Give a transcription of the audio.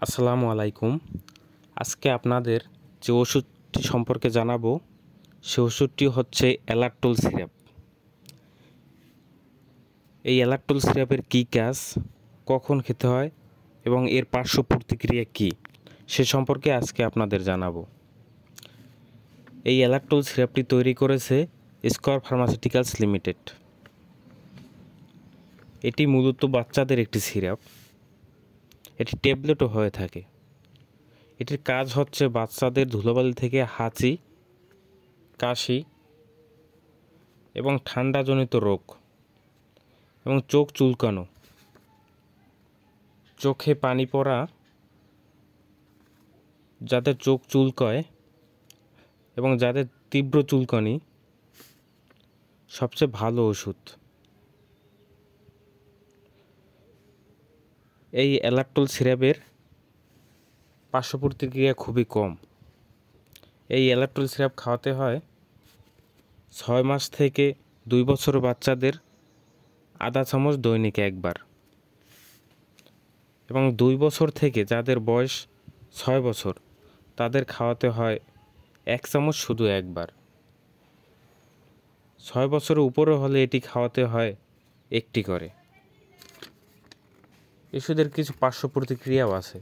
আসসালামু আলাইকুম। আজকে আপনাদের যে ওষুধটি সম্পর্কে জানাবো সে ওষুধটি হচ্ছে অ্যালার্টল সিরাপ। এই অ্যালার্টল সিরাপের কী কাজ, কখন খেতে হয় এবং এর পার্শ্ব প্রতিক্রিয়া কী সে সম্পর্কে আজকে আপনাদের জানাবো। এই অ্যালার্টল সিরাপটি তৈরি করেছে স্কয়ার ফার্মাসিউটিক্যালস লিমিটেড। এটি মূলত বাচ্চাদের একটি সিরাপ। এটি ট্যাবলেটও হয়ে থাকে। এটির কাজ হচ্ছে বাচ্চাদের ধুলোবালি থেকে হাঁচি, কাশি এবং ঠান্ডাজনিত রোগ এবং চোখ চুলকানো, চোখে পানি পড়া, যাদের চোখ চুলকায় এবং যাদের তীব্র চুলকানি সবচেয়ে ভালো ওষুধ। এই অ্যালার্টল সিরাপের পার্শ্ব প্রতিক্রিয়া খুবই কম। এই অ্যালার্টল সিরাপ খাওয়াতে হয় 6 মাস থেকে 2 বছর বাচ্চাদের আধা চামচ দৈনিক একবার, এবং 2 বছর থেকে যাদের বয়স 6 বছর তাদের খাওয়াতে হয় 1 চামচ শুধু একবার। 6 বছরের উপরে হলে এটি খাওয়াতে হয় একটি করে। ওষুধের কিছু পার্শ্ব প্রতিক্রিয়াও আছে।